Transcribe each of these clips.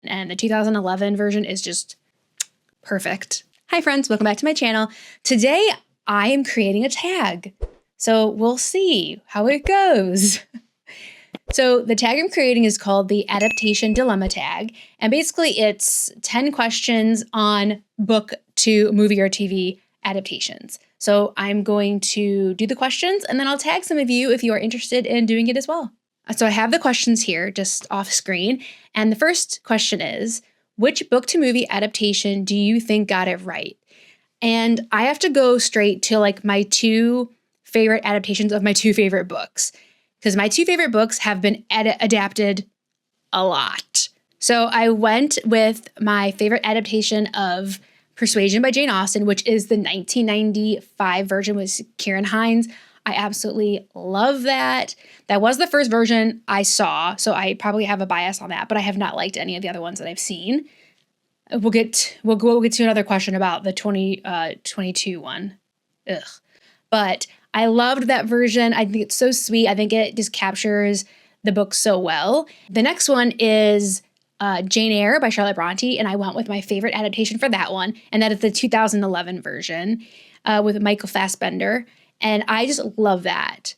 and the 2011 version is just perfect. Hi friends, welcome back to my channel. Today I am creating a tag. So we'll see how it goes. So the tag I'm creating is called the Adaptation Dilemma Tag. And basically it's 10 questions on book to movie or TV adaptations. So I'm going to do the questions and then I'll tag some of you if you are interested in doing it as well. So I have the questions here just off screen. And the first question is, which book to movie adaptation do you think got it right? And I have to go straight to like my two favorite adaptations of my two favorite books, because my two favorite books have been adapted a lot. So I went with my favorite adaptation of Persuasion by Jane Austen, which is the 1995 version with Ciarán Hinds. I absolutely love that. That was the first version I saw, so I probably have a bias on that, but I have not liked any of the other ones that I've seen. We'll get to another question about the 2022 one. Ugh. But I loved that version. I think it's so sweet. I think it just captures the book so well. The next one is Jane Eyre by Charlotte Bronte, and I went with my favorite adaptation for that one, and that is the 2011 version with Michael Fassbender. And I just love that.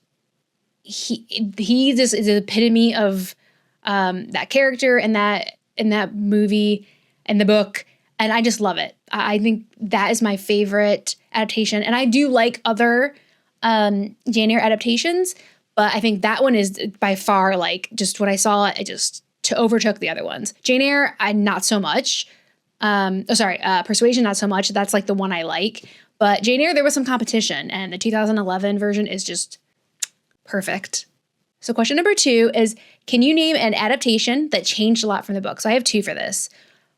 He just is the epitome of that character and that movie and the book, and I just love it. I think that is my favorite adaptation, and I do like other Jane Eyre adaptations, but I think that one is by far, like, just when I saw it, it just overtook the other ones. Jane Eyre, not so much. Persuasion, not so much. That's like the one I like. But Jane Eyre, there was some competition, and the 2011 version is just perfect. So question number 2 is, can you name an adaptation that changed a lot from the book? So I have 2 for this.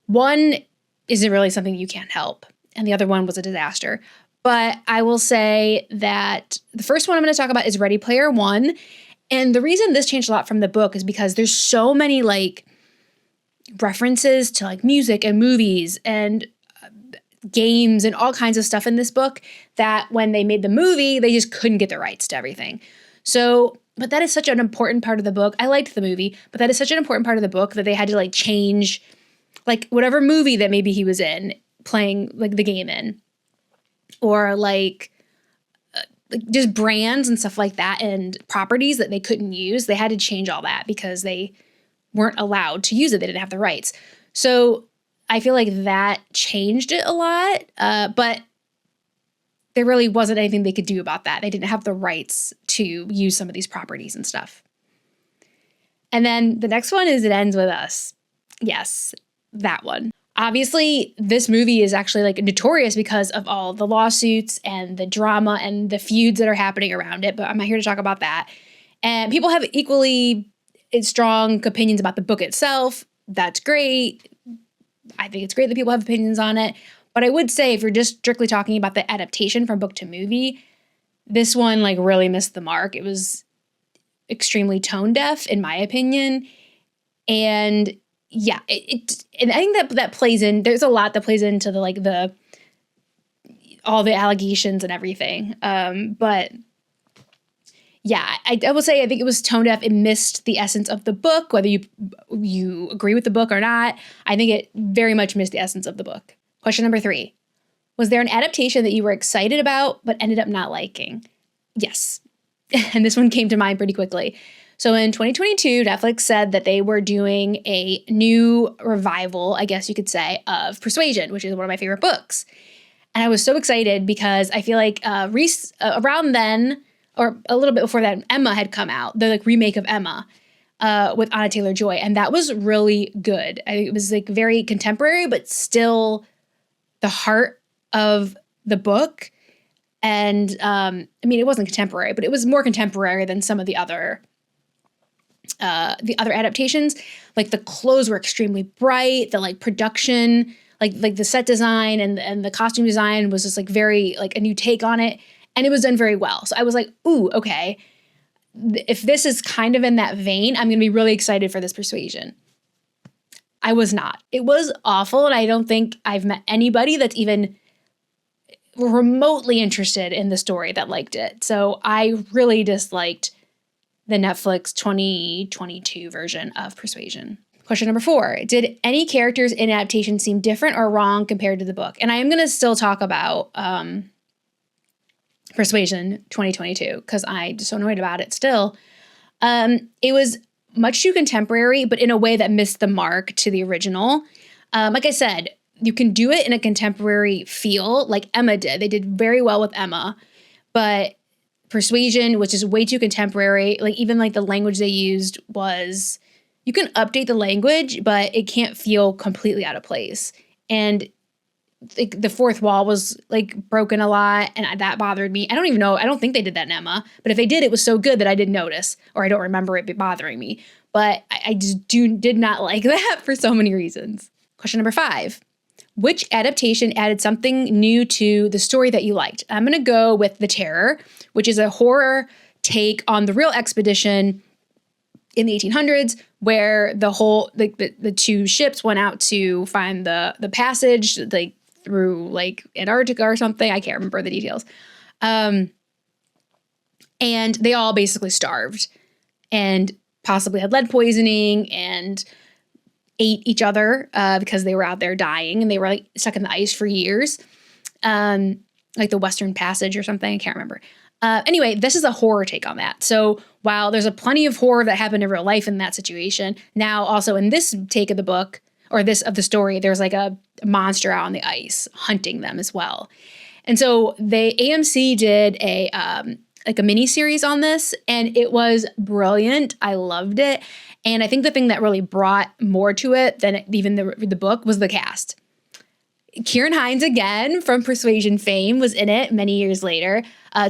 One isn't really something you can't help, and the other one was a disaster. But I will say that the first one I'm going to talk about is Ready Player One. And the reason this changed a lot from the book is because there's so many like references to like music and movies and games and all kinds of stuff in this book that when they made the movie, they just couldn't get the rights to everything. So, but that is such an important part of the book. I liked the movie, but that is such an important part of the book that they had to like change like whatever movie that maybe he was in playing like the game in, or like just brands and stuff like that and properties that they couldn't use. They had to change all that because they weren't allowed to use it. They didn't have the rights. So I feel like that changed it a lot, but there really wasn't anything they could do about that. They didn't have the rights to use some of these properties and stuff. And then the next one is It Ends With Us. Yes, that one. Obviously, this movie is actually like notorious because of all the lawsuits and the drama and the feuds that are happening around it, but I'm not here to talk about that. And people have equally strong opinions about the book itself. That's great. I think it's great that people have opinions on it. But I would say if you're just strictly talking about the adaptation from book to movie, this one like really missed the mark. It was extremely tone deaf, in my opinion. And yeah, and I think that plays in. There's a lot that plays into the all the allegations and everything. But yeah, I will say I think it was tone deaf. It missed the essence of the book, whether you agree with the book or not. I think it very much missed the essence of the book. Question number 3. Was there an adaptation that you were excited about but ended up not liking? Yes. And this one came to mind pretty quickly. So in 2022, Netflix said that they were doing a new revival, I guess you could say, of Persuasion, which is one of my favorite books. And I was so excited because I feel like around then, or a little bit before that, Emma had come out, the like remake of Emma with Anna Taylor-Joy. And that was really good. It was like very contemporary, but still the heart of the book. And I mean, it wasn't contemporary, but it was more contemporary than some of the other adaptations. Like the clothes were extremely bright, the like production, like the set design and the costume design was just like very like a new take on it, and it was done very well. So I was like, ooh, okay, if this is kind of in that vein, I'm gonna be really excited for this Persuasion. I was not. It was awful, and I don't think I've met anybody that's even remotely interested in the story that liked it. So I really disliked the Netflix 2022 version of Persuasion. Question number 4, did any characters in adaptation seem different or wrong compared to the book? And I am going to still talk about Persuasion 2022 because I'm so annoyed about it still. It was much too contemporary, but in a way that missed the mark to the original. Like I said, you can do it in a contemporary feel like Emma did. They did very well with Emma, but Persuasion was just way too contemporary. Like even like the language they used was, you can update the language, but it can't feel completely out of place. And the fourth wall was like broken a lot, and that bothered me. I don't even know. I don't think they did that in Emma, but if they did, it was so good that I didn't notice, or I don't remember it bothering me. But I just did not like that for so many reasons. Question number 5. Which adaptation added something new to the story that you liked? I'm going to go with The Terror, which is a horror take on the real expedition in the 1800s, where the whole the two ships went out to find the passage like through like Antarctica or something. I can't remember the details. And they all basically starved and possibly had lead poisoning and ate each other because they were out there dying and they were like stuck in the ice for years. Like the Western Passage or something. I can't remember. Anyway, this is a horror take on that. So while there's a plenty of horror that happened in real life in that situation, now also in this take of the book or this of the story, there's like a monster out on the ice hunting them as well. And so AMC did a mini series on this, and it was brilliant. I loved it. And I think the thing that really brought more to it than even the book was the cast. Kieran Hines, again, from Persuasion fame, was in it many years later.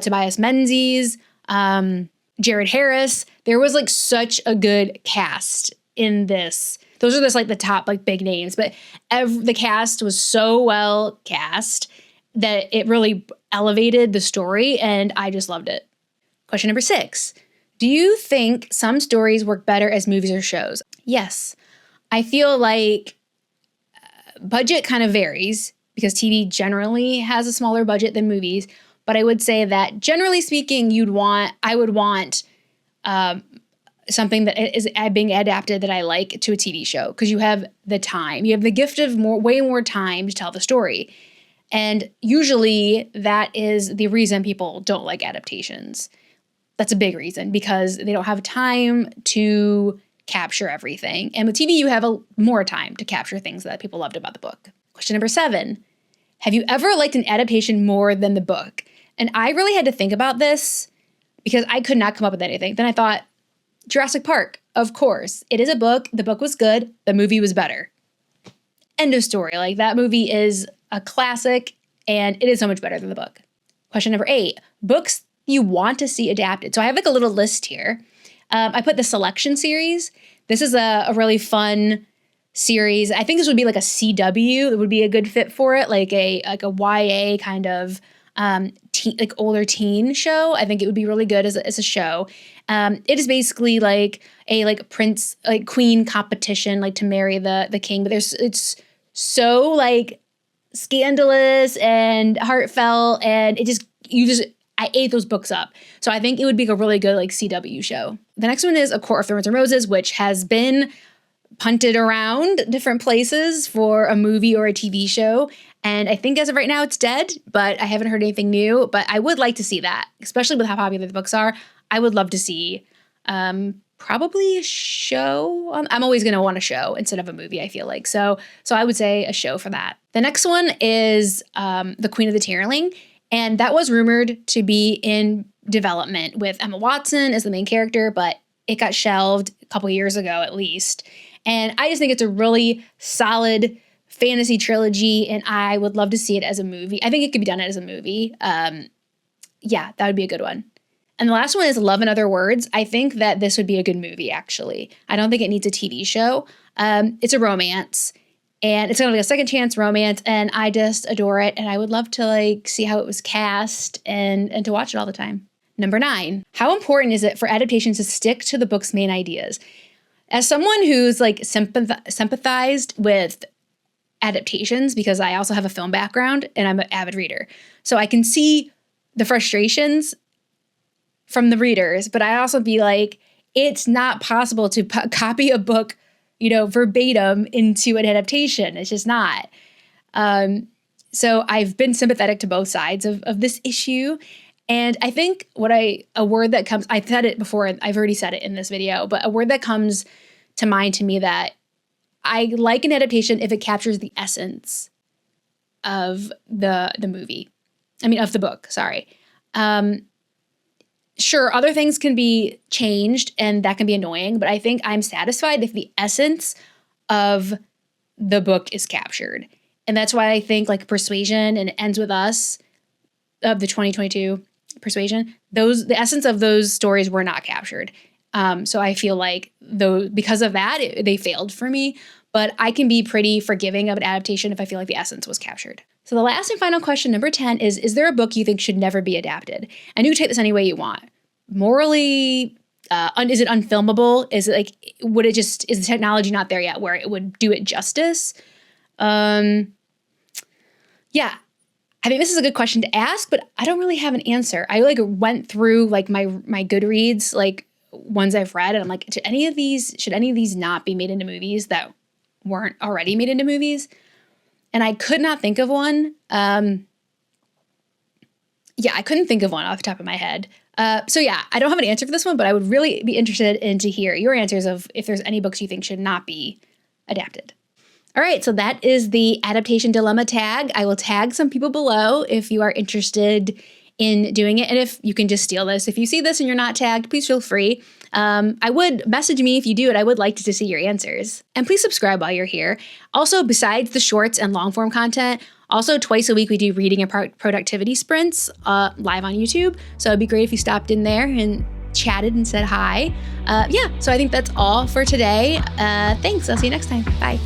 Tobias Menzies, Jared Harris. There was like such a good cast in this. Those are just like the top like big names, but the cast was so well cast that it really elevated the story, and I just loved it. Question number 6. Do you think some stories work better as movies or shows? Yes. I feel like budget kind of varies because TV generally has a smaller budget than movies, but I would say that generally speaking, I would want something that is being adapted that I like to a TV show because you have the time. You have the gift of way more time to tell the story. And usually that is the reason people don't like adaptations. That's a big reason because they don't have time to capture everything. And with TV, you have more time to capture things that people loved about the book. Question number 7. Have you ever liked an adaptation more than the book? And I really had to think about this because I could not come up with anything. Then I thought, Jurassic Park, of course. It is a book. The book was good. The movie was better. End of story. Like that movie is a classic and it is so much better than the book. Question number 8. Books you want to see adapted. So I have like a little list here. I put the Selection series. This is a really fun series. I think this would be like a CW. It would be a good fit for it, like a YA kind of like older teen show. I think it would be really good as a show. It is basically like a prince queen competition, like to marry the king. But it's so like scandalous and heartfelt, and I ate those books up. So I think it would be a really good like CW show. The next one is A Court of Thorns and Roses, which has been punted around different places for a movie or a TV show. And I think as of right now it's dead, but I haven't heard anything new. But I would like to see that, especially with how popular the books are. I would love to see probably a show. I'm always going to want a show instead of a movie, I feel like. So I would say a show for that. The next one is The Queen of the Tearling. And that was rumored to be in development with Emma Watson as the main character, but it got shelved a couple years ago at least. And I just think it's a really solid fantasy trilogy, and I would love to see it as a movie. I think it could be done as a movie. Yeah, that would be a good one. And the last one is Love in Other Words. I think that this would be a good movie, actually. I don't think it needs a TV show. It's a romance. And it's kind of like a second chance romance, and I just adore it. And I would love to like see how it was cast and to watch it all the time. Number 9, how important is it for adaptations to stick to the book's main ideas? As someone who's like sympathized with adaptations, because I also have a film background and I'm an avid reader, so I can see the frustrations from the readers, but I also be like, it's not possible to copy a book verbatim into an adaptation. It's just not. So I've been sympathetic to both sides of this issue. And I think a word that comes, I've said it before, I've already said it in this video, but a word that comes to mind to me that I like an adaptation if it captures the essence of the movie. Of the book, sorry. Sure, other things can be changed and that can be annoying, but I think I'm satisfied if the essence of the book is captured. And that's why I think like Persuasion and It Ends With Us of the 2022 Persuasion, the essence of those stories were not captured. So I feel like because of that, they failed for me. But I can be pretty forgiving of an adaptation if I feel like the essence was captured. So the last and final question, number 10, is there a book you think should never be adapted? And you can take this any way you want. Morally, is it unfilmable? Is it is the technology not there yet where it would do it justice? Yeah, I think this is a good question to ask, but I don't really have an answer. I went through my Goodreads, ones I've read, and I'm like, should any of these not be made into movies that weren't already made into movies? And I could not think of one. I couldn't think of one off the top of my head. So yeah, I don't have an answer for this one, but I would really be interested to hear your answers of if there's any books you think should not be adapted. All right, so that is the Adaptation Dilemma tag. I will tag some people below if you are interested in doing it. And if you can just steal this. If you see this and you're not tagged, please feel free. I would message me if you do it. I would like to see your answers. And please subscribe while you're here. Also, besides the shorts and long form content, also twice a week we do reading and productivity sprints live on YouTube. So it'd be great if you stopped in there and chatted and said hi. So I think that's all for today. Thanks. I'll see you next time. Bye.